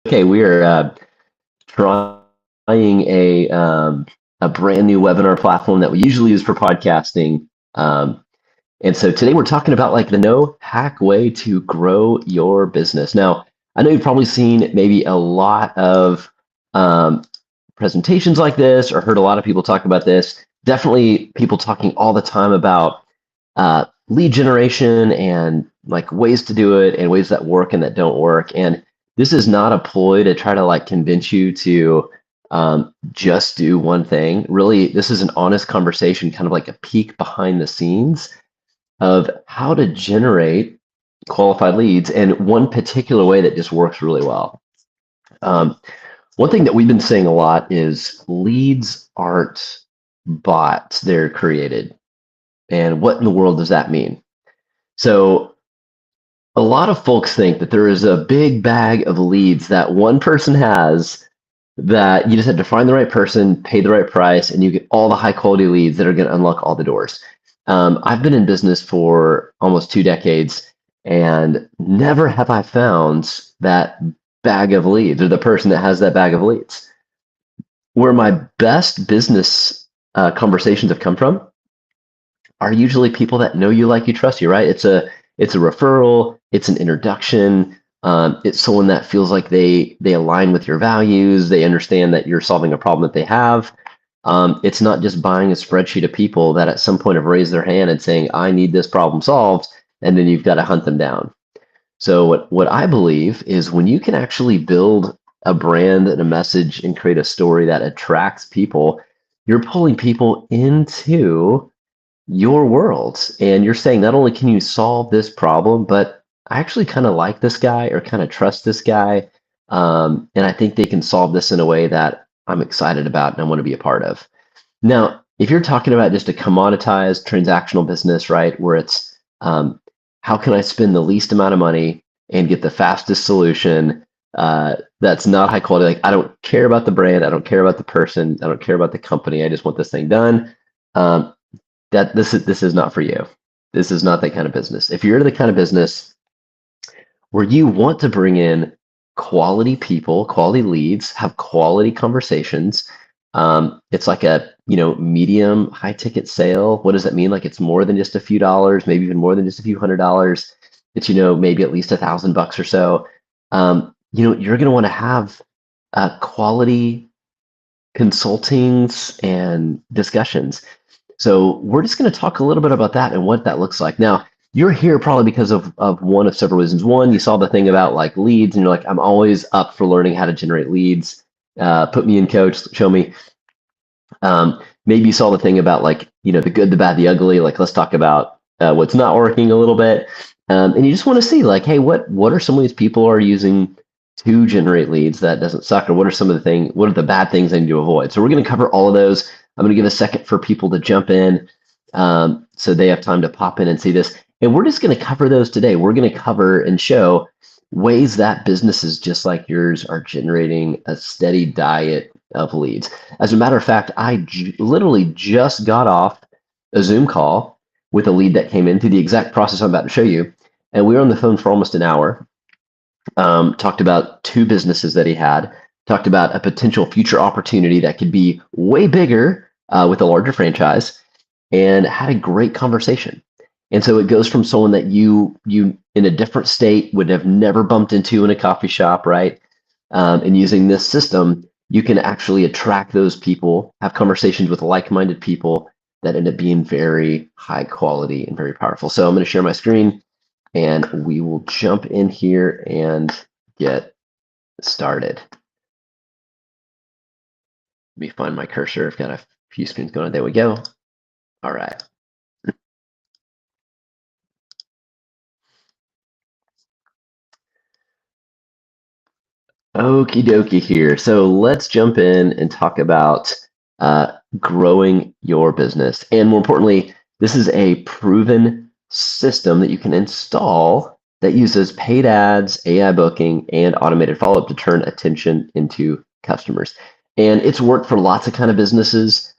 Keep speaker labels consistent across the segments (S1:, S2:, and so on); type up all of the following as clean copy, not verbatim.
S1: Okay, we are trying a brand new webinar platform that we usually use for podcasting. And so today we're talking about like the no hack way to grow your business. Now, I know you've probably seen maybe a lot of presentations like this or heard a lot of people talk about this. Definitely people talking all the time about lead generation and like ways to do it and ways that work and that don't work. And this is not a ploy to try to like convince you to just do one thing. Really, this is an honest conversation, kind of like a peek behind the scenes of how to generate qualified leads and one particular way that just works really well. One thing that we've been saying a lot is leads aren't bots, they're created. And what in the world does that mean? So a lot of folks think that there is a big bag of leads that one person has that you just have to find the right person, pay the right price, and you get all the high quality leads that are going to unlock all the doors. I've been in business for almost 2 decades, and never have I found that bag of leads or the person that has that bag of leads. Where my best business conversations have come from are usually people that know you, like you, trust you, right? It's a referral, it's an introduction, it's someone that feels like they align with your values, they understand that you're solving a problem that they have. It's not just buying a spreadsheet of people that at some point have raised their hand and saying, I need this problem solved, and then you've got to hunt them down. So what I believe is when you can actually build a brand and a message and create a story that attracts people, you're pulling people into your world. And you're saying, not only can you solve this problem, but I actually kind of like this guy or kind of trust this guy. And I think they can solve this in a way that I'm excited about and I want to be a part of. Now, if you're talking about just a commoditized transactional business, right, where it's how can I spend the least amount of money and get the fastest solution that's not high quality? Like, I don't care about the brand, I don't care about the person, I don't care about the company, I just want this thing done. That this is not for you. This is not that kind of business. If you're the kind of business where you want to bring in quality people, quality leads, have quality conversations, it's like a medium high ticket sale. What does that mean? Like it's more than just a few dollars, maybe even more than just a few $100s. It's maybe at least $1,000 or so. You're going to want to have quality consultings and discussions. So we're just going to talk a little bit about that and what that looks like. Now, you're here probably because of one of several reasons. One, you saw the thing about like leads and you're like, I'm always up for learning how to generate leads. Put me in, coach, show me. Maybe you saw the thing about like, the good, the bad, the ugly. Like, let's talk about what's not working a little bit. And you just want to see like, hey, what are some of these people are using to generate leads that doesn't suck? Or what are the bad things they need to avoid? So we're going to cover all of those. I'm going to give a second for people to jump in so they have time to pop in and see this. And we're just going to cover those today. We're going to cover and show ways that businesses just like yours are generating a steady diet of leads. As a matter of fact, I literally just got off a Zoom call with a lead that came in through the exact process I'm about to show you. And we were on the phone for almost an hour, talked about 2 businesses that he had, talked about a potential future opportunity that could be way bigger with a larger franchise, and had a great conversation. And so it goes from someone that you in a different state would have never bumped into in a coffee shop, right? And using this system, you can actually attract those people, have conversations with like-minded people that end up being very high quality and very powerful. So I'm going to share my screen and we will jump in here and get started. Let me find my cursor. I've got a few screens going on. There we go. All right. Okie dokie here. So let's jump in and talk about growing your business. And more importantly, this is a proven system that you can install that uses paid ads, AI booking, and automated follow-up to turn attention into customers. And it's worked for lots of kind of businesses.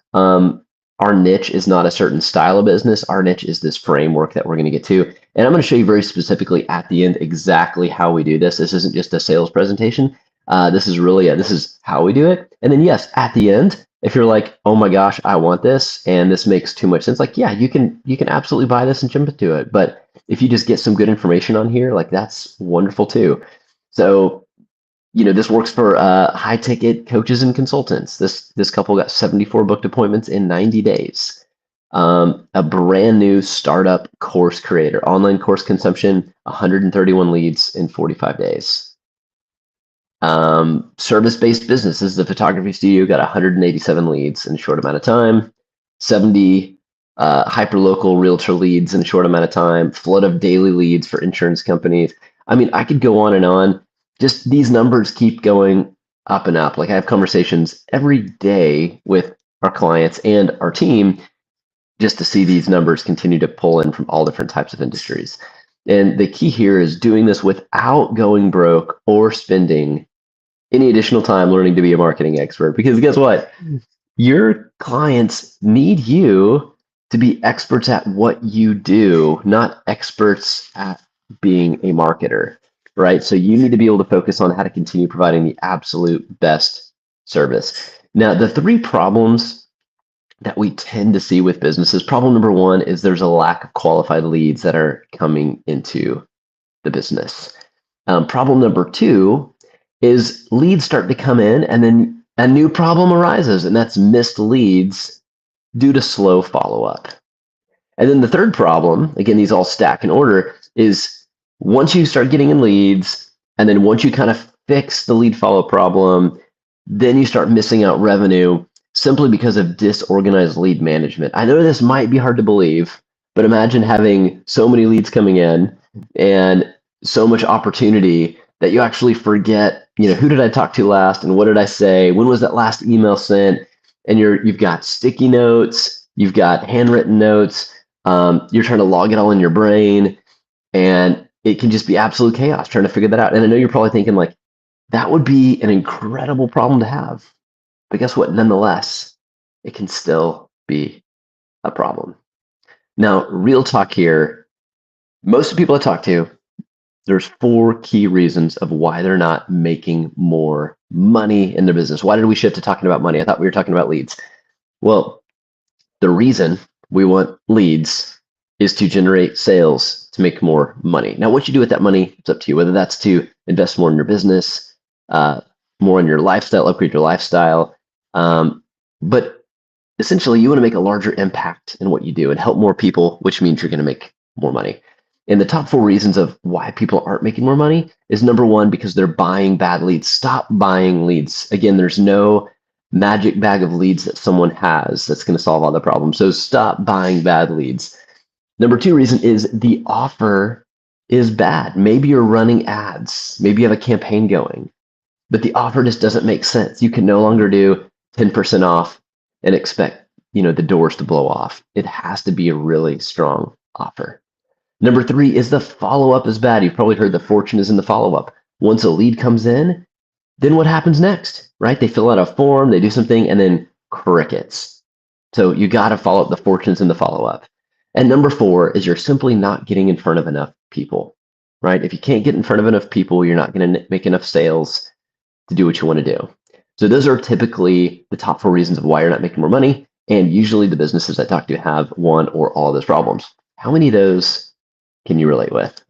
S1: Our niche is not a certain style of business. Our niche is this framework that we're going to get to. And I'm going to show you very specifically at the end exactly how we do this. This isn't just a sales presentation. This is really it. This is how we do it. And then yes, at the end, if you're like, oh my gosh, I want this and this makes too much sense, like yeah, you can absolutely buy this and jump into it. But if you just get some good information on here, like that's wonderful too. So this works for high ticket coaches and consultants. This couple got 74 booked appointments in 90 days. A brand new startup course creator, online course consumption, 131 leads in 45 days. Service-based businesses, the photography studio got 187 leads in a short amount of time, 70 hyperlocal realtor leads in a short amount of time, flood of daily leads for insurance companies. I mean, I could go on and on. Just these numbers keep going up and up. Like I have conversations every day with our clients and our team just to see these numbers continue to pull in from all different types of industries. And the key here is doing this without going broke or spending any additional time learning to be a marketing expert. Because guess what? Your clients need you to be experts at what you do, not experts at being a marketer, right? So you need to be able to focus on how to continue providing the absolute best service. Now, the three problems that we tend to see with businesses, problem number one is there's a lack of qualified leads that are coming into the business. Problem number two is leads start to come in and then a new problem arises, and that's missed leads due to slow follow-up. And then the third problem, again, these all stack in order, is once you start getting in leads, and then once you kind of fix the lead follow problem, then you start missing out revenue simply because of disorganized lead management. I know this might be hard to believe, but imagine having so many leads coming in and so much opportunity that you actually forget, who did I talk to last and what did I say? When was that last email sent? And you've got sticky notes, you've got handwritten notes, you're trying to log it all in your brain, and it can just be absolute chaos trying to figure that out. And I know you're probably thinking like, that would be an incredible problem to have. But guess what? Nonetheless, it can still be a problem. Now, real talk here, most of the people I talk to, there's 4 key reasons of why they're not making more money in their business. Why did we shift to talking about money? I thought we were talking about leads. Well, the reason we want leads is to generate sales to make more money. Now, what you do with that money, it's up to you, whether that's to invest more in your business, more in your lifestyle, upgrade your lifestyle. But essentially, you want to make a larger impact in what you do and help more people, which means you're going to make more money. And the top 4 reasons of why people aren't making more money is number 1, because they're buying bad leads. Stop buying leads. Again, there's no magic bag of leads that someone has that's going to solve all the problems. So stop buying bad leads. Number 2 reason is the offer is bad. Maybe you're running ads. Maybe you have a campaign going, but the offer just doesn't make sense. You can no longer do 10% off and expect, the doors to blow off. It has to be a really strong offer. Number 3 is the follow-up is bad. You've probably heard the fortune is in the follow-up. Once a lead comes in, then what happens next, right? They fill out a form, they do something, and then crickets. So you got to follow up the fortunes in the follow-up. And number 4 is you're simply not getting in front of enough people, right? If you can't get in front of enough people, you're not going to make enough sales to do what you want to do. So those are typically the top 4 reasons of why you're not making more money. And usually the businesses I talk to have one or all of those problems. How many of those can you relate with?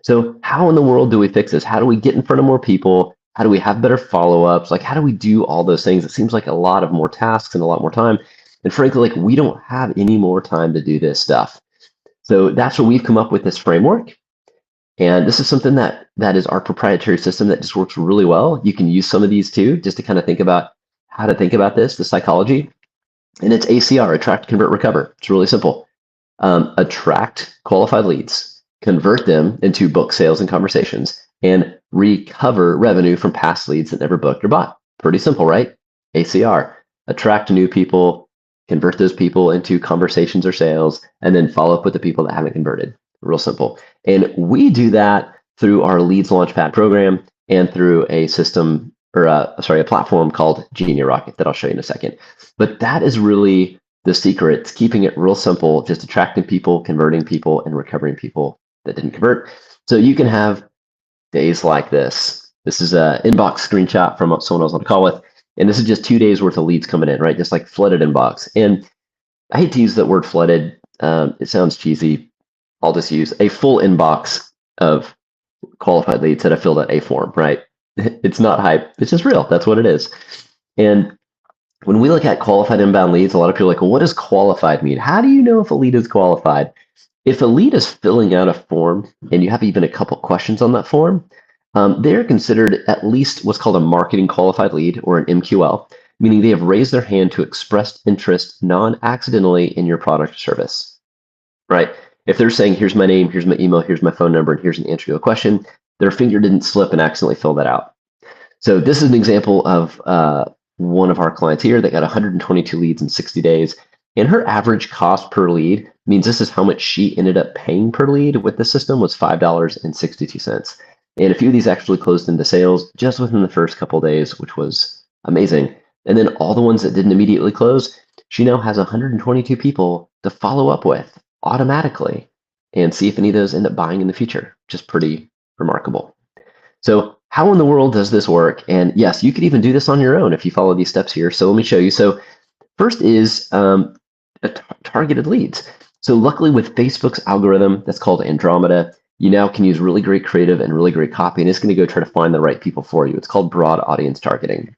S1: So how in the world do we fix this? How do we get in front of more people? How do we have better follow-ups? Like, how do we do all those things? It seems like a lot of more tasks and a lot more time. And frankly, like, we don't have any more time to do this stuff. So that's what we've come up with, this framework. And this is something that is our proprietary system that just works really well. You can use some of these too, just to kind of think about how to think about this, the psychology. And it's ACR, attract, convert, recover. It's really simple. Attract qualified leads, convert them into book sales and conversations, and recover revenue from past leads that never booked or bought. Pretty simple, right? ACR, attract new people, convert those people into conversations or sales, and then follow up with the people that haven't converted. Real simple. And we do that through our Leads Launchpad program and through a system, or a platform called Genia Rocket that I'll show you in a second. But that is really the secret. It's keeping it real simple, just attracting people, converting people, and recovering people that didn't convert. So you can have days like this This is an inbox screenshot from someone I was on a call with. And this is just 2 days worth of leads coming in, right? Just like flooded inbox. And I hate to use that word flooded. It sounds cheesy. I'll just use a full inbox of qualified leads that have filled out a form, right? It's not hype. It's just real. That's what it is. And when we look at qualified inbound leads, a lot of people are like, well, what does qualified mean? How do you know if a lead is qualified? If a lead is filling out a form and you have even a couple questions on that form, they're considered at least what's called a marketing qualified lead, or an MQL, meaning they have raised their hand to express interest non-accidentally in your product or service, right? If they're saying, here's my name, here's my email, here's my phone number, and here's an answer to a question, their finger didn't slip and accidentally fill that out. So this is an example of one of our clients here that got 122 leads in 60 days. And her average cost per lead, means this is how much she ended up paying per lead with the system, was $5.62. And a few of these actually closed into sales just within the first couple of days, which was amazing. And then all the ones that didn't immediately close, she now has 122 people to follow up with automatically and see if any of those end up buying in the future, which is pretty remarkable. So how in the world does this work? And yes, you could even do this on your own if you follow these steps here. So let me show you. So first is targeted leads. So luckily with Facebook's algorithm that's called Andromeda, you now can use really great creative and really great copy, and it's going to go try to find the right people for you. It's called broad audience targeting.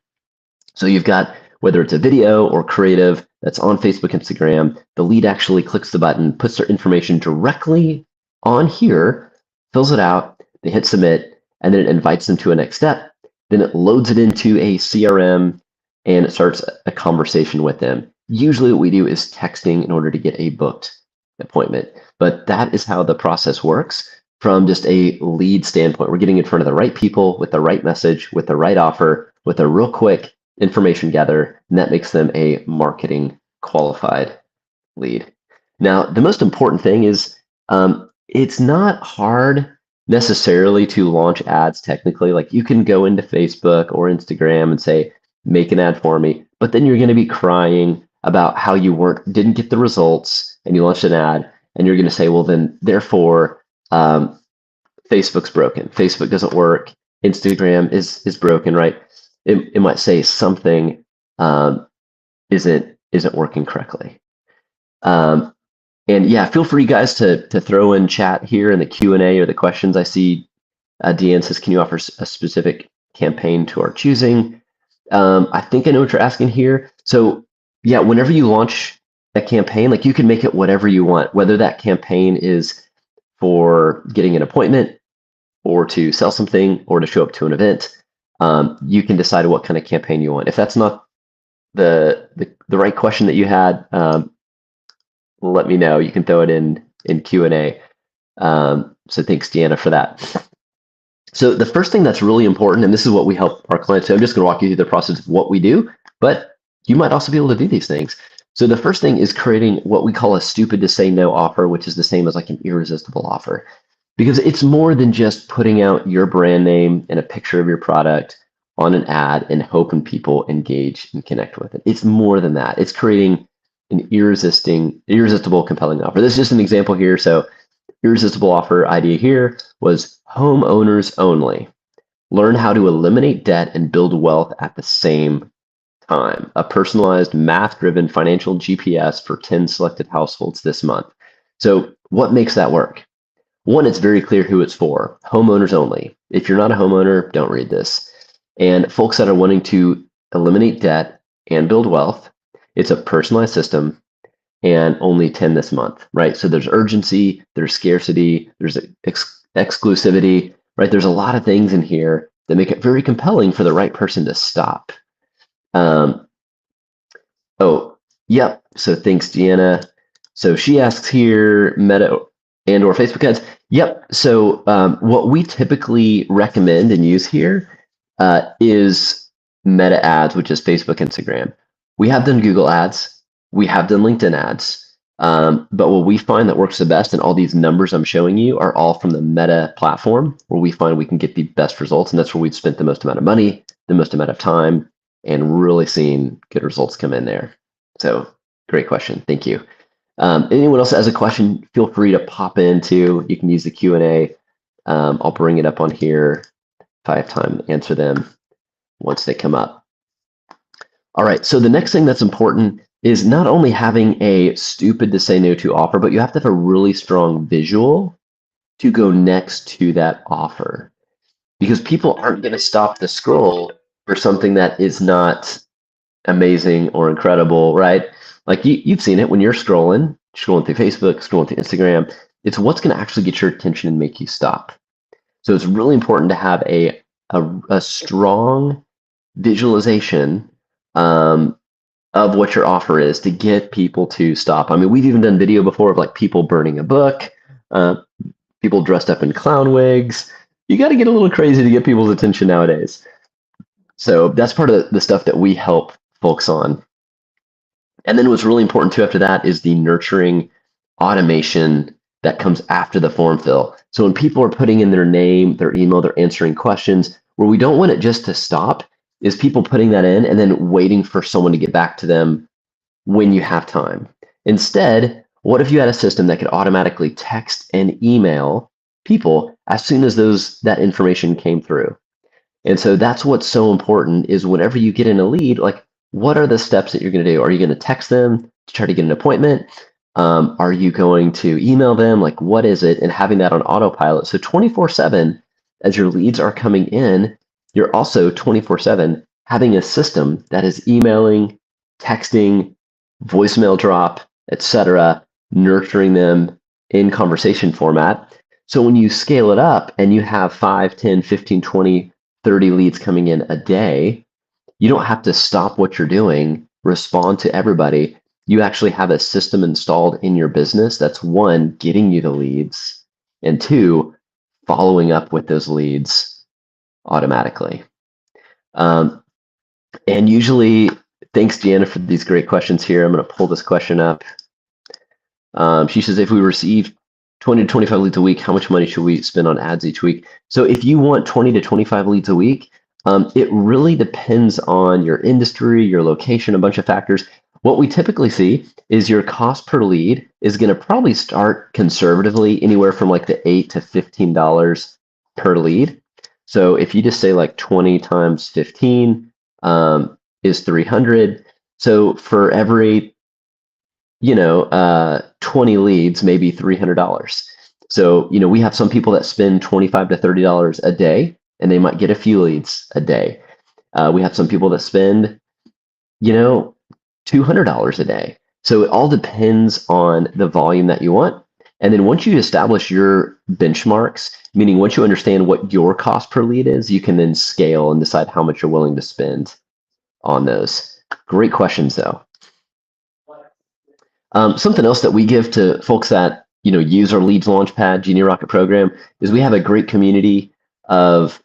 S1: So you've got, whether it's a video or creative that's on Facebook, Instagram, the lead actually clicks the button, puts their information directly on here, fills it out, they hit submit, and then it invites them to a next step. Then it loads it into a CRM and it starts a conversation with them. Usually what we do is texting in order to get a booked appointment, but that is how the process works from just a lead standpoint. We're getting in front of the right people with the right message, with the right offer, with a real quick information gather, and that makes them a marketing qualified lead. Now, the most important thing is it's not hard necessarily to launch ads technically. Like you can go into Facebook or Instagram and say, make an ad for me, but then you're going to be crying about how you didn't get the results and you launched an ad, and you're going to say, well, then therefore Facebook's broken. Facebook doesn't work. Instagram is broken, right? It might say something isn't working correctly. And yeah, feel free guys to throw in chat here in the Q&A or the questions. I see Deanne says, can you offer a specific campaign to our choosing? I think I know what you're asking here. So yeah, whenever you launch a campaign, like you can make it whatever you want, whether that campaign is for getting an appointment or to sell something or to show up to an event. You can decide what kind of campaign you want. If that's not the right question that you had, let me know. You can throw it in Q&A. So thanks, Deanna, for that. So the first thing that's really important, and this is what we help our clients do, I'm just going to walk you through the process of what we do, but you might also be able to do these things. So the first thing is creating what we call a stupid to say no offer, which is the same as like an irresistible offer, because it's more than just putting out your brand name and a picture of your product on an ad and hoping people engage and connect with it. It's more than that. It's creating an irresistible, compelling offer. This is just an example here. So irresistible offer idea here was homeowners only. Learn how to eliminate debt and build wealth at the same time. A personalized, math-driven financial GPS for 10 selected households this month. So what makes that work? One, it's very clear who it's for. Homeowners only. If you're not a homeowner, don't read this. And folks that are wanting to eliminate debt and build wealth, it's a personalized system and only 10 this month, right? So there's urgency, there's scarcity, there's exclusivity, right? There's a lot of things in here that make it very compelling for the right person to stop. Oh, yep. So thanks, Deanna. So she asks here, Meta and or Facebook ads. Yep. So what we typically recommend and use here is Meta ads, which is Facebook, Instagram. We have done Google ads. We have done LinkedIn ads. But what we find that works the best, and all these numbers I'm showing you are all from the Meta platform, where we find we can get the best results. And that's where we've spent the most amount of money, the most amount of time, and really seen good results come in there. So great question. Thank you. Anyone else has a question, feel free to pop into. You can use the Q&A. I'll bring it up on here if I have time, answer them once they come up. All right, so the next thing that's important is not only having a stupid to say no to offer, but you have to have a really strong visual to go next to that offer. Because people aren't going to stop the scroll for something that is not amazing or incredible, right? Like you've seen it when you're scrolling through Facebook, scrolling through Instagram. It's what's going to actually get your attention and make you stop. So it's really important to have a strong visualization of what your offer is to get people to stop. I mean, we've even done video before of like people burning a book, people dressed up in clown wigs. You got to get a little crazy to get people's attention nowadays. So that's part of the stuff that we help folks on. And then what's really important too after that is the nurturing automation that comes after the form fill. So when people are putting in their name, their email, they're answering questions, where we don't want it just to stop is people putting that in and then waiting for someone to get back to them when you have time. Instead, what if you had a system that could automatically text and email people as soon as that information came through? And so that's what's so important is whenever you get in a lead, like what are the steps that you're going to do? Are you going to text them to try to get an appointment? Are you going to email them? Like what is it? And having that on autopilot. So 24/7, as your leads are coming in, you're also 24/7 having a system that is emailing, texting, voicemail drop, etc., nurturing them in conversation format. So when you scale it up and you have 5, 10, 15, 20, 30 leads coming in a day, you don't have to stop what you're doing, respond to everybody. You actually have a system installed in your business that's one, getting you the leads, and two, following up with those leads automatically. And usually, thanks, Deanna, for these great questions here. I'm going to pull this question up. She says, if we receive 20 to 25 leads a week, how much money should we spend on ads each week? So if you want 20 to 25 leads a week, it really depends on your industry, your location, a bunch of factors. What we typically see is your cost per lead is going to probably start conservatively anywhere from like the $8 to $15 per lead. So if you just say like 20 times 15 is 300. So for every 20 leads, maybe $300. So, we have some people that spend $25 to $30 a day, and they might get a few leads a day. We have some people that spend, $200 a day. So it all depends on the volume that you want. And then once you establish your benchmarks, meaning once you understand what your cost per lead is, you can then scale and decide how much you're willing to spend on those. Great questions, though. Something else that we give to folks that use our Leads Launchpad Genie Rocket program is we have a great community of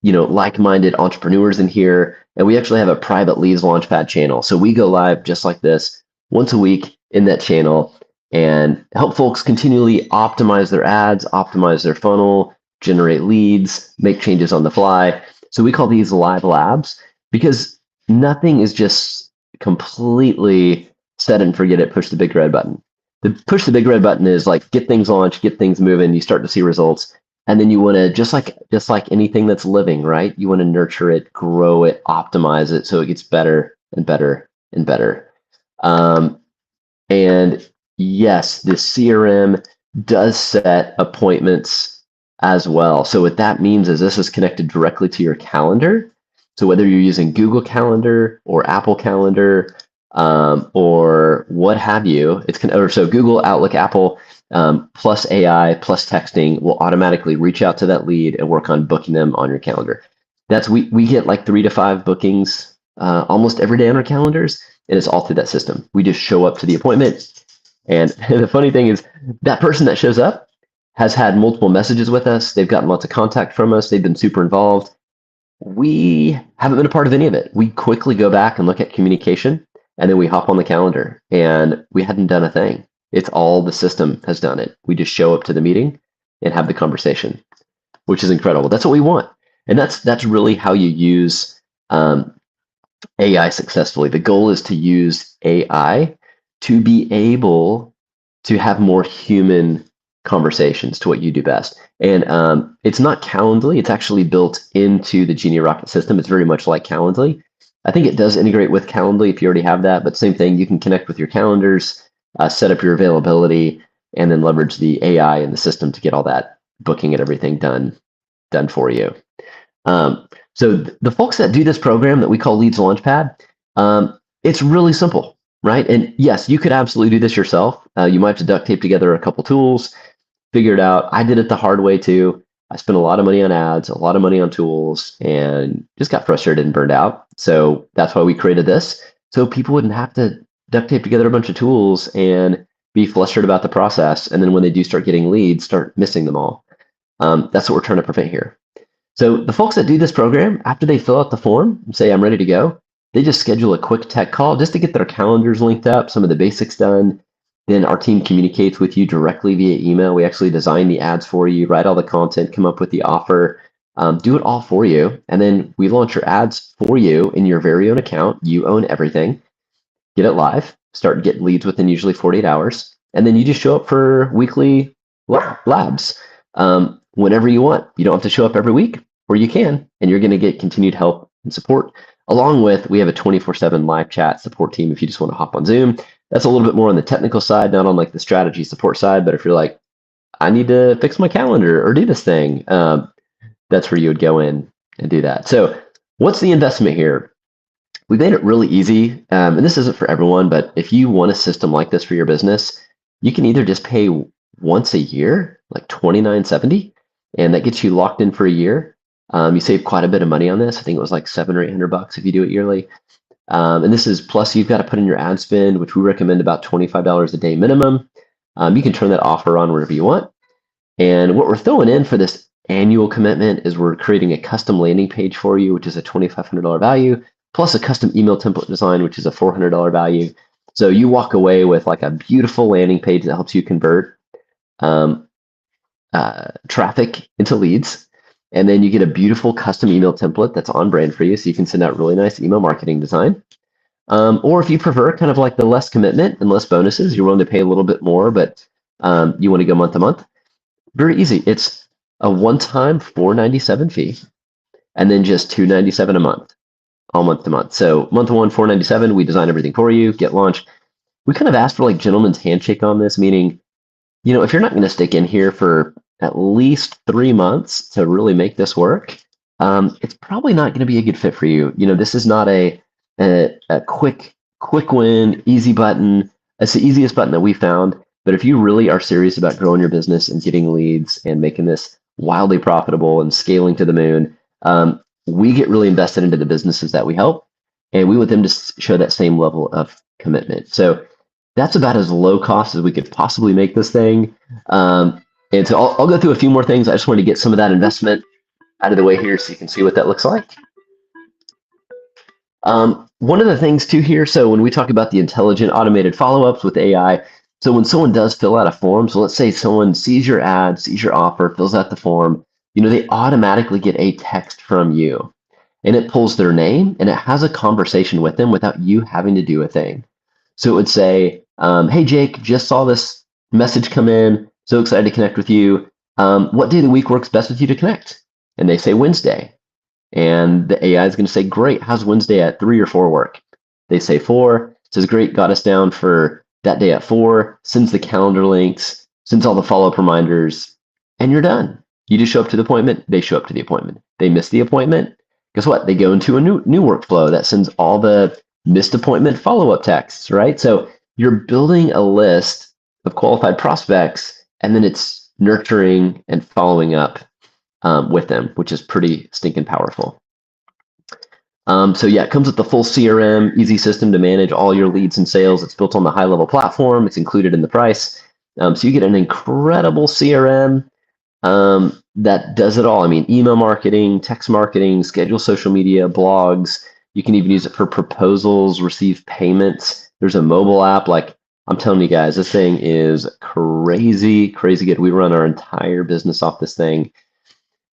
S1: like-minded entrepreneurs in here, and we actually have a private Leads Launchpad channel. So we go live just like this once a week in that channel and help folks continually optimize their ads, optimize their funnel, generate leads, make changes on the fly. So we call these live labs because nothing is just completely set and forget it, push the big red button. The push the big red button is like get things launched, get things moving, you start to see results. And then you want to, just like anything that's living, right? You want to nurture it, grow it, optimize it so it gets better and better and better. And yes, the CRM does set appointments as well. So what that means is this is connected directly to your calendar. So whether you're using Google Calendar or Apple Calendar or what have you, so Google, Outlook, Apple, plus AI, plus texting will automatically reach out to that lead and work on booking them on your calendar. We get like 3 to 5 bookings almost every day on our calendars, and it's all through that system. We just show up to the appointment, and the funny thing is that person that shows up has had multiple messages with us. They've gotten lots of contact from us. They've been super involved. We haven't been a part of any of it. We quickly go back and look at communication, and then we hop on the calendar, and we hadn't done a thing. It's all the system has done it. We just show up to the meeting and have the conversation, which is incredible. That's what we want. And that's really how you use AI successfully. The goal is to use AI to be able to have more human conversations to what you do best. And it's not Calendly, it's actually built into the Genie Rocket system. It's very much like Calendly. I think it does integrate with Calendly if you already have that, but same thing, you can connect with your calendars, set up your availability, and then leverage the AI in the system to get all that booking and everything done for you. So the folks that do this program that we call Leads Launchpad, it's really simple, right? And yes, you could absolutely do this yourself. You might have to duct tape together a couple tools, figure it out. I did it the hard way too. I spent a lot of money on ads, a lot of money on tools, and just got frustrated and burned out. So that's why we created this, so people wouldn't have to duct tape together a bunch of tools and be flustered about the process. And then when they do start getting leads, start missing them all. That's what we're trying to prevent here. So the folks that do this program, after they fill out the form and say, I'm ready to go, they just schedule a quick tech call just to get their calendars linked up, some of the basics done. Then our team communicates with you directly via email. We actually design the ads for you, write all the content, come up with the offer, do it all for you. And then we launch your ads for you in your very own account. You own everything. Get it live, start getting leads within usually 48 hours. And then you just show up for weekly labs whenever you want. You don't have to show up every week, or you can, and you're going to get continued help and support. Along with, we have a 24/7 live chat support team if you just want to hop on Zoom. That's a little bit more on the technical side, not on like the strategy support side. But if you're like, I need to fix my calendar or do this thing, that's where you would go in and do that. So what's the investment here? We made it really easy. And this isn't for everyone, but if you want a system like this for your business, you can either just pay once a year, like $29.70, and that gets you locked in for a year. You save quite a bit of money on this. I think it was like $700 or $800 if you do it yearly. And this is plus you've got to put in your ad spend, which we recommend about $25 a day minimum. You can turn that offer on wherever you want. And what we're throwing in for this annual commitment is we're creating a custom landing page for you, which is a $2,500 value, plus a custom email template design, which is a $400 value. So you walk away with like a beautiful landing page that helps you convert traffic into leads. And then you get a beautiful custom email template that's on brand for you, so you can send out really nice email marketing design. Or if you prefer kind of like the less commitment and less bonuses, you're willing to pay a little bit more, but you want to go month to month, very easy. It's a one-time $497 fee, and then just $297 a month, all month to month. So month one, $497, we design everything for you, get launched. We kind of asked for like gentleman's handshake on this, meaning, you know, if you're not going to stick in here for at least 3 months to really make this work, it's probably not going to be a good fit for you. You know, this is not a quick win, easy button. It's the easiest button that we found. But if you really are serious about growing your business and getting leads and making this wildly profitable and scaling to the moon, we get really invested into the businesses that we help, and we want them to show that same level of commitment. So that's about as low cost as we could possibly make this thing. And so I'll go through a few more things. I just wanted to get some of that investment out of the way here so you can see what that looks like. One of the things too here, so when we talk about the intelligent automated follow-ups with AI, so when someone does fill out a form, so let's say someone sees your ad, sees your offer, fills out the form, you know, they automatically get a text from you, and it pulls their name and it has a conversation with them without you having to do a thing. So it would say, hey, Jake, just saw this message come in. So excited to connect with you. What day of the week works best with you to connect? And they say Wednesday. And the AI is going to say, great, how's Wednesday at 3 or 4 work? They say 4, says, great, got us down for that day at 4, sends the calendar links, sends all the follow-up reminders, and you're done. You just show up to the appointment, they show up to the appointment. They miss the appointment, guess what? They go into a new workflow that sends all the missed appointment follow-up texts, right? So you're building a list of qualified prospects, and then it's nurturing and following up with them, which is pretty stinking powerful. So yeah, it comes with the full CRM, easy system to manage all your leads and sales. It's built on the high-level platform. It's included in the price. So you get an incredible CRM that does it all. I mean, email marketing, text marketing, schedule social media, blogs. You can even use it for proposals, receive payments. There's a mobile app. Like, I'm telling you guys, this thing is crazy, crazy good. We run our entire business off this thing.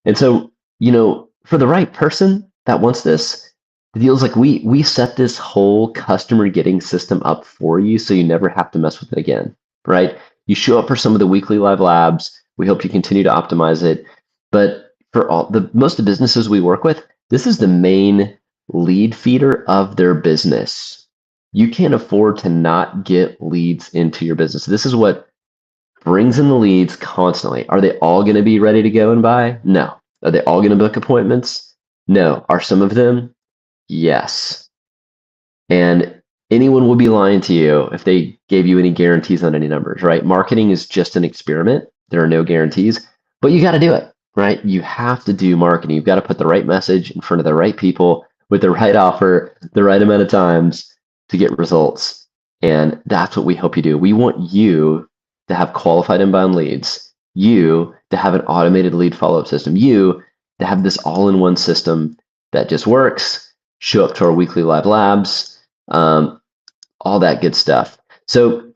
S1: And so, you know, for the right person that wants this, the deal is like we set this whole customer getting system up for you, so you never have to mess with it again, right? You show up for some of the weekly live labs. We hope you continue to optimize it. But for most of the businesses we work with, this is the main lead feeder of their business. You can't afford to not get leads into your business. This is what brings in the leads constantly. Are they all going to be ready to go and buy? No. Are they all going to book appointments? No. Are some of them? Yes. And anyone would be lying to you if they gave you any guarantees on any numbers, right? Marketing is just an experiment. There are no guarantees, but you got to do it, right? You have to do marketing. You've got to put the right message in front of the right people with the right offer, the right amount of times to get results. And that's what we hope you do. We want you to have qualified inbound leads, you to have an automated lead follow-up system, you to have this all-in-one system that just works, show up to our weekly live labs, all that good stuff. So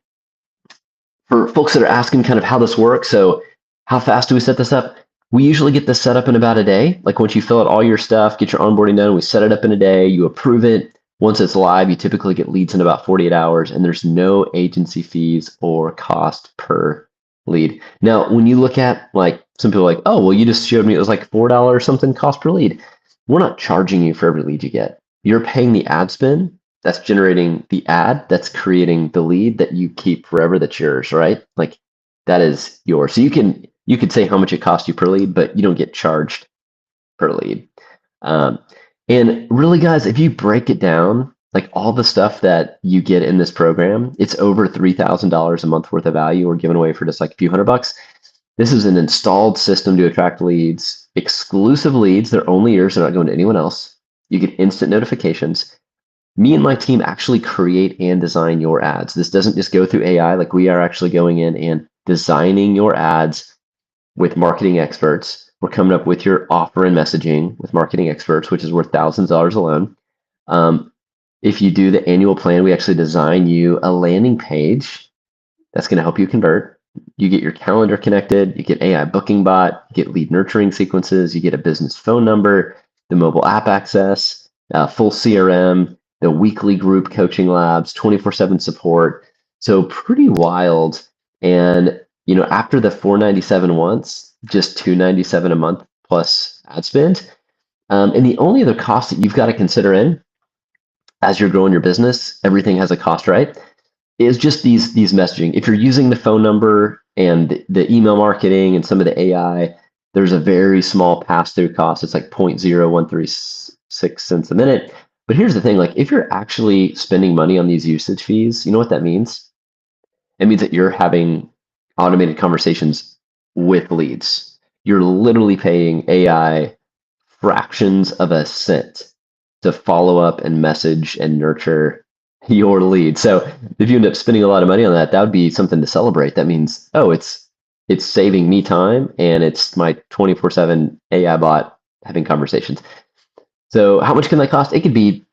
S1: for folks that are asking kind of how this works, so how fast do we set this up? We usually get this set up in about a day. Like once you fill out all your stuff, get your onboarding done, we set it up in a day, you approve it. Once it's live, you typically get leads in about 48 hours, and there's no agency fees or cost per lead. Now, when you look at like some people are like, oh, well, you just showed me it was like $4 something cost per lead. We're not charging you for every lead you get. You're paying the ad spend that's generating the ad that's creating the lead that you keep forever. That's yours, right? Like that is yours. So you could say how much it costs you per lead, but you don't get charged per lead. And really, guys, if you break it down, like all the stuff that you get in this program, it's over $3,000 a month worth of value we're giving away for just like a few $100. This is an installed system to attract leads, exclusive leads. They're only yours. They're not going to anyone else. You get instant notifications. Me and my team actually create and design your ads. This doesn't just go through AI. Like we are actually going in and designing your ads with marketing experts. We're coming up with your offer and messaging with marketing experts, which is worth thousands of dollars alone. If you do the annual plan, we actually design you a landing page that's going to help you convert. You get your calendar connected, you get AI booking bot, you get lead nurturing sequences, you get a business phone number, the mobile app access, full CRM, the weekly group coaching labs, 24/7 support. So pretty wild. And after the $497 once, just $297 a month plus ad spend. And the only other cost that you've got to consider in as you're growing your business, everything has a cost, right? Is just these messaging. If you're using the phone number and the email marketing and some of the AI, there's a very small pass-through cost. It's like 0.0136 cents a minute. But here's the thing, like if you're actually spending money on these usage fees, you know what that means? It means that you're having automated conversations with leads. You're literally paying AI fractions of a cent to follow up and message and nurture your lead. So if you end up spending a lot of money on that, that would be something to celebrate. That means, oh, it's saving me time and it's my 24/7 AI bot having conversations. So how much can that cost? It could be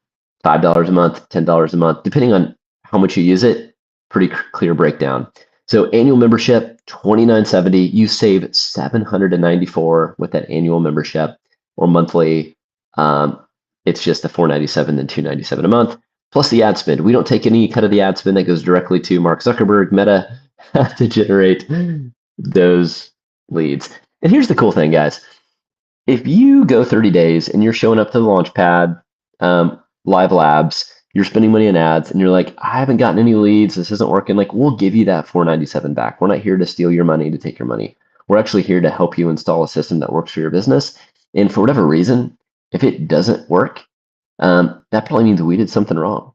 S1: $5 a month, $10 a month, depending on how much you use it. Pretty clear breakdown. So annual membership, $29.70. You save $794 with that annual membership, or monthly. It's just the $497 and $297 a month, plus the ad spend. We don't take any cut of the ad spend. That goes directly to Mark Zuckerberg, Meta, to generate those leads. And here's the cool thing, guys. If you go 30 days and you're showing up to the Launchpad live labs, you're spending money on ads, and you're like, I haven't gotten any leads, this isn't working, like we'll give you that $497 back. We're not here to steal your money, to take your money. We're actually here to help you install a system that works for your business. And for whatever reason, if it doesn't work, that probably means we did something wrong,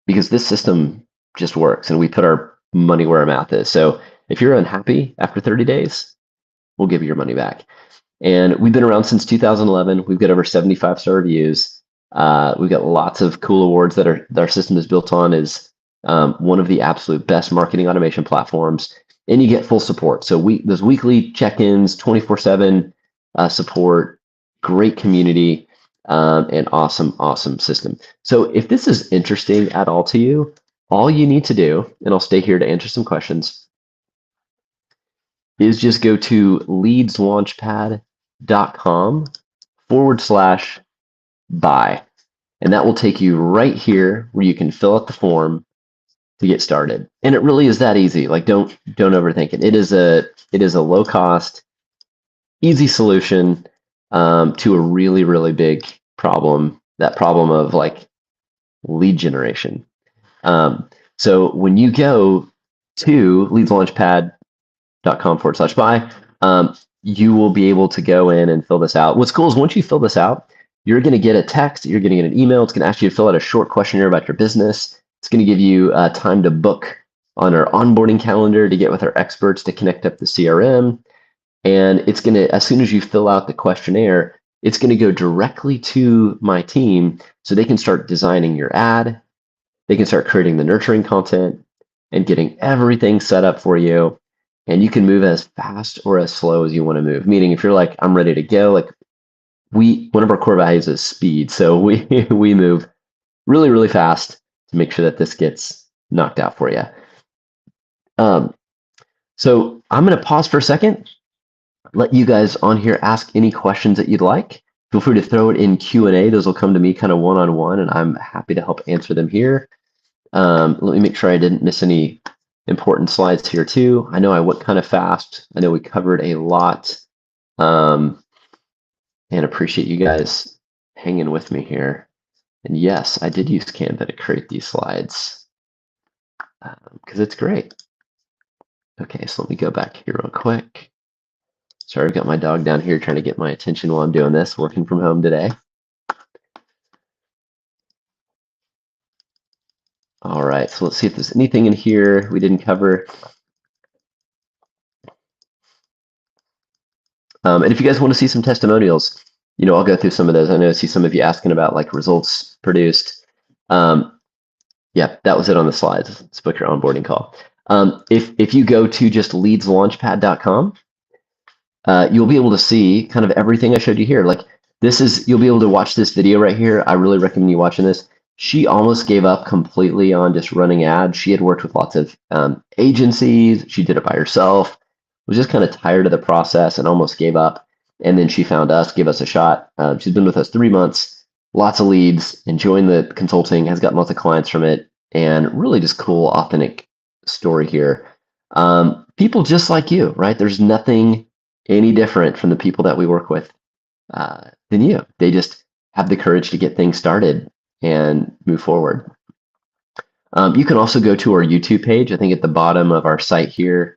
S1: because this system just works and we put our money where our mouth is. So if you're unhappy after 30 days, we'll give you your money back. And we've been around since 2011. We've got over 75-star reviews. We've got lots of cool awards that our system is built on, is one of the absolute best marketing automation platforms, and you get full support. So those weekly check-ins, 24/7 support, great community, and awesome system. So if this is interesting at all to you, all you need to do, and I'll stay here to answer some questions, is just go to leadslaunchpad.com/buy. And that will take you right here where you can fill out the form to get started. And it really is that easy. Like don't overthink it. It is a low cost, easy solution to a really, really big problem, that problem of like lead generation. So when you go to leadslaunchpad.com/buy, you will be able to go in and fill this out. What's cool is once you fill this out, you're going to get a text, you're going to get an email. It's going to ask you to fill out a short questionnaire about your business. It's going to give you time to book on our onboarding calendar to get with our experts to connect up the CRM. And it's going to, as soon as you fill out the questionnaire, it's going to go directly to my team so they can start designing your ad. They can start creating the nurturing content and getting everything set up for you. And you can move as fast or as slow as you want to move. Meaning if you're like, I'm ready to go, like one of our core values is speed. So we move really, really fast to make sure that this gets knocked out for you. So I'm going to pause for a second, let you guys on here ask any questions that you'd like. Feel free to throw it in Q&A. Those will come to me kind of one-on-one, and I'm happy to help answer them here. Let me make sure I didn't miss any important slides here too. I know I went kind of fast. I know we covered a lot, and appreciate you guys hanging with me here. And yes, I did use Canva to create these slides because it's great. Okay, so let me go back here real quick. Sorry, I've got my dog down here trying to get my attention while I'm doing this, working from home today. All right, so let's see if there's anything in here we didn't cover. And if you guys want to see some testimonials, I'll go through some of those. I know I see some of you asking about like results produced. Yeah, that was it on the slides. Let's book your onboarding call. If you go to just leadslaunchpad.com, you'll be able to see kind of everything I showed you here. Like you'll be able to watch this video right here. I really recommend you watching this. She almost gave up completely on just running ads. She had worked with lots of agencies. She did it by herself, was just kind of tired of the process and almost gave up. And then she found us, gave us a shot. She's been with us 3 months, lots of leads, enjoying the consulting, has gotten lots of clients from it, and really just cool, authentic story here. People just like you, right? There's nothing any different from the people that we work with than you. They just have the courage to get things started and move forward. You can also go to our YouTube page. I think at the bottom of our site here,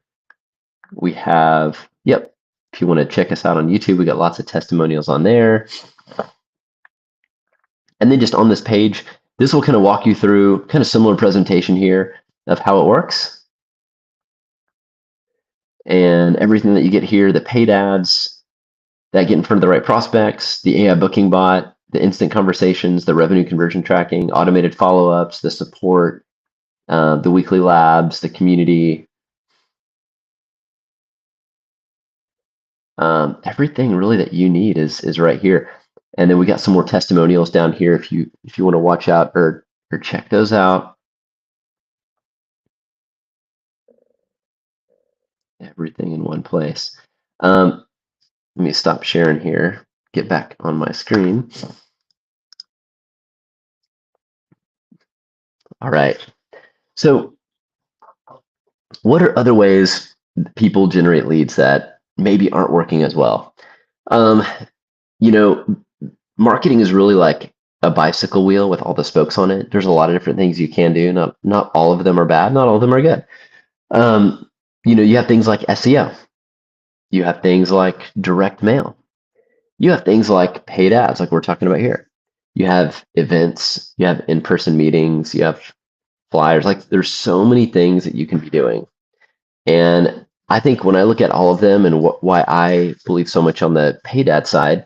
S1: we have, if you want to check us out on YouTube, we got lots of testimonials on there. And then just on this page, this will kind of walk you through kind of similar presentation here of how it works. And everything that you get here, the paid ads that get in front of the right prospects, the AI booking bot, the instant conversations, the revenue conversion tracking, automated follow-ups, the support, the weekly labs, the community, everything really that you need is right here. And then we got some more testimonials down here if you want to watch out or check those out. Everything in one place. Let me stop sharing here, get back on my screen. All right. So what are other ways people generate leads that maybe aren't working as well? Marketing is really like a bicycle wheel with all the spokes on it. There's a lot of different things you can do. Not all of them are bad. Not all of them are good. You have things like SEO. You have things like direct mail. You have things like paid ads, like we're talking about here. You have events. You have in-person meetings. You have flyers. Like there's so many things that you can be doing. And I think when I look at all of them and why I believe so much on the paid ad side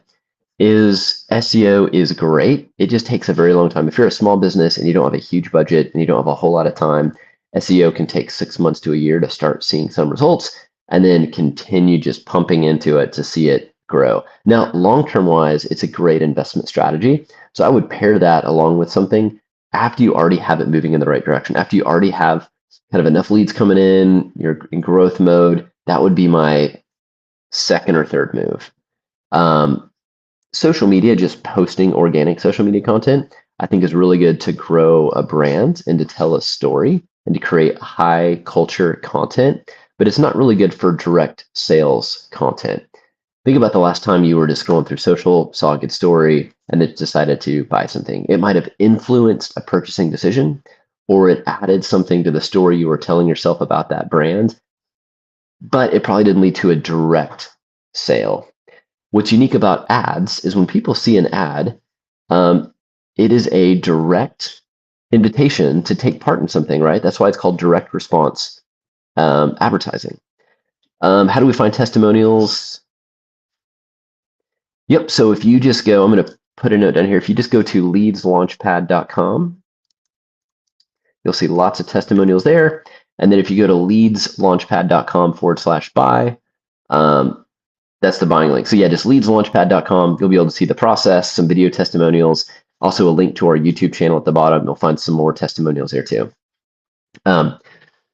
S1: is SEO is great. It just takes a very long time. If you're a small business and you don't have a huge budget and you don't have a whole lot of time, SEO can take 6 months to a year to start seeing some results and then continue just pumping into it to see it grow. Now, long-term wise, it's a great investment strategy. So I would pair that along with something after you already have it moving in the right direction, after you already have kind of enough leads coming in, you're in growth mode. That would be my second or third move. Social media, just posting organic social media content, I think is really good to grow a brand and to tell a story. and to create high culture content, but it's not really good for direct sales content. Think about the last time you were just scrolling through social, saw a good story, and then decided to buy something. It might have influenced a purchasing decision, or it added something to the story you were telling yourself about that brand, but it probably didn't lead to a direct sale. What's unique about ads is when people see an ad, um, it is a direct invitation to take part in something, right? That's why it's called direct response advertising. How do we find testimonials? Yep. So if you just go, I'm going to put a note down here. If you just go to leadslaunchpad.com, you'll see lots of testimonials there. And then if you go to leadslaunchpad.com/buy, that's the buying link. So yeah, just leadslaunchpad.com. You'll be able to see the process, some video testimonials, also a link to our YouTube channel at the bottom. You'll find some more testimonials there too.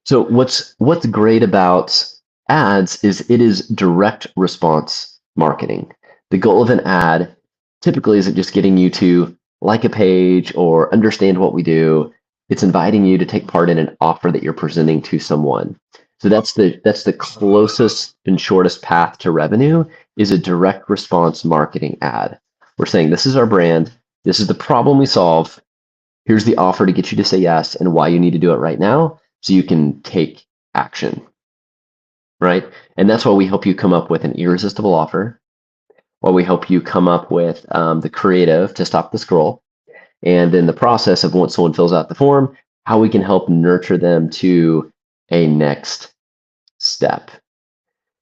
S1: So what's great about ads is it is direct response marketing. The goal of an ad typically isn't just getting you to like a page or understand what we do. It's inviting you to take part in an offer that you're presenting to someone. So that's the closest and shortest path to revenue is a direct response marketing ad. We're saying this is our brand, this is the problem we solve. Here's the offer to get you to say yes and why you need to do it right now so you can take action. Right? And that's why we help you come up with an irresistible offer, while we help you come up with the creative to stop the scroll. And then the process of once someone fills out the form, how we can help nurture them to a next step.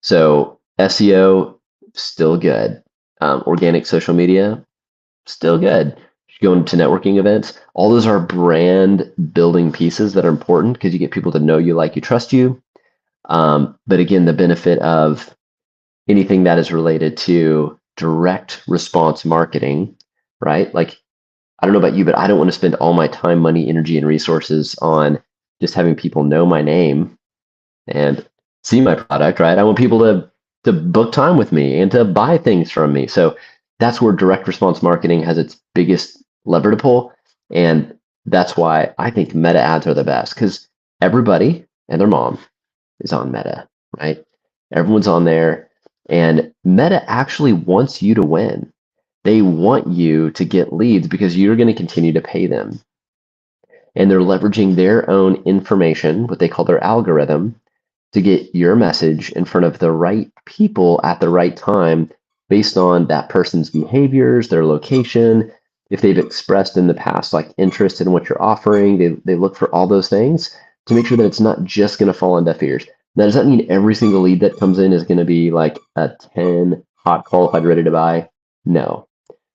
S1: So SEO, still good. Organic social media, still good. Going to networking events, all those are brand building pieces that are important because you get people to know you, like you, trust you. But again, the benefit of anything that is related to direct response marketing, right? Like, I don't know about you, but I don't want to spend all my time, money, energy, and resources on just having people know my name and see my product, right? I want people to book time with me and to buy things from me. So that's where direct response marketing has its biggest lever to pull. And that's why I think meta ads are the best, because everybody and their mom is on Meta, right? Everyone's on there, and Meta actually wants you to win. They want you to get leads because you're going to continue to pay them. And they're leveraging their own information, what they call their algorithm, to get your message in front of the right people at the right time based on that person's behaviors, their location, if they've expressed in the past like interest in what you're offering. They look for all those things to make sure that it's not just going to fall on deaf ears. Now, does that mean every single lead that comes in is going to be like a 10 hot qualified ready to buy? No.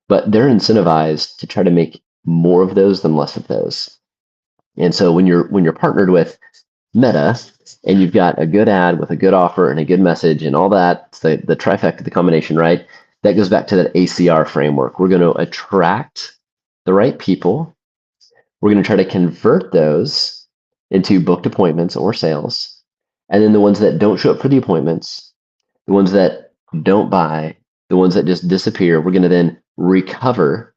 S1: But they're incentivized to try to make more of those than less of those. And so when you're partnered with Meta and you've got a good ad with a good offer and a good message and all that, it's the trifecta, the combination, right? That goes back to that ACR framework. We're going to attract the right people. We're going to try to convert those into booked appointments or sales. And then the ones that don't show up for the appointments, the ones that don't buy, the ones that just disappear, we're going to then recover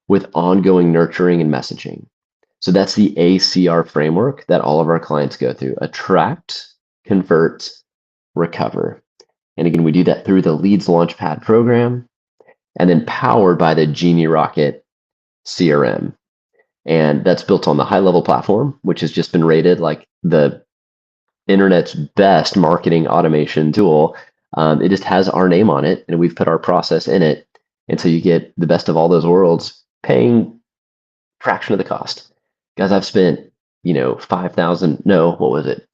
S1: with ongoing nurturing and messaging. So that's the ACR framework that all of our clients go through: attract, convert, recover. And again, we do that through the Leads Launchpad program and then powered by the Genie Rocket CRM. And that's built on the high level platform, which has just been rated like the internet's best marketing automation tool. It just has our name on it, and we've put our process in it. And so you get the best of all those worlds, paying fraction of the cost. Guys, I've spent, 5,000, no, what was it?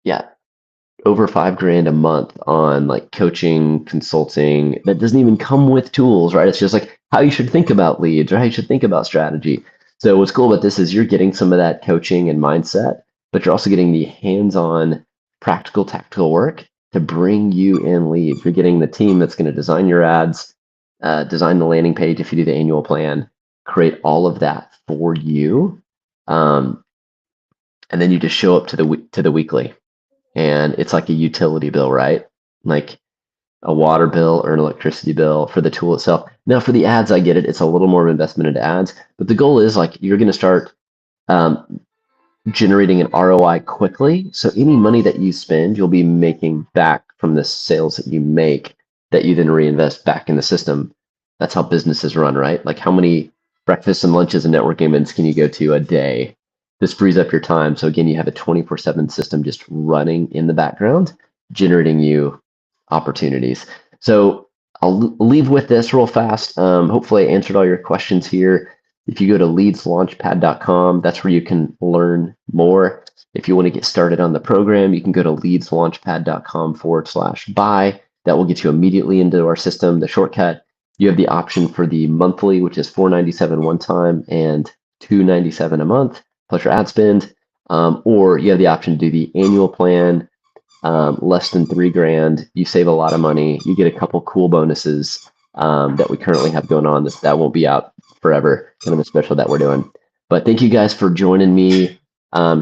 S1: Yeah, over $5,000 a month on like coaching, consulting that doesn't even come with tools, right? It's just like how you should think about leads or how you should think about strategy. So what's cool about this is you're getting some of that coaching and mindset, but you're also getting the hands-on practical, tactical work to bring you in leads. You're getting the team that's going to design your ads, design the landing page if you do the annual plan, create all of that for you. And then you just show up to the weekly. And it's like a utility bill, right? Like a water bill or an electricity bill for the tool itself. Now for the ads, I get it. It's a little more of an investment into ads, but the goal is like you're going to start um, generating an ROI quickly. So any money that you spend, you'll be making back from the sales that you make that you then reinvest back in the system. That's how businesses run, right? Like how many breakfasts and lunches and networking events can you go to a day? This frees up your time. So again, you have a 24/7 system just running in the background, generating you opportunities. So I'll leave with this real fast. Hopefully I answered all your questions here. If you go to leadslaunchpad.com, that's where you can learn more. If you want to get started on the program, you can go to leadslaunchpad.com/buy. That will get you immediately into our system. The shortcut, you have the option for the monthly, which is $497 one time and $297 a month, plus your ad spend. Or you have the option to do the annual plan, less than $3,000. You save a lot of money. You get a couple cool bonuses that we currently have going on. That won't be out forever, kind of a special that we're doing. But thank you guys for joining me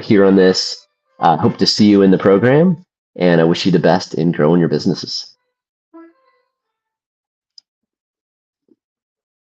S1: here on this. Hope to see you in the program, and I wish you the best in growing your businesses.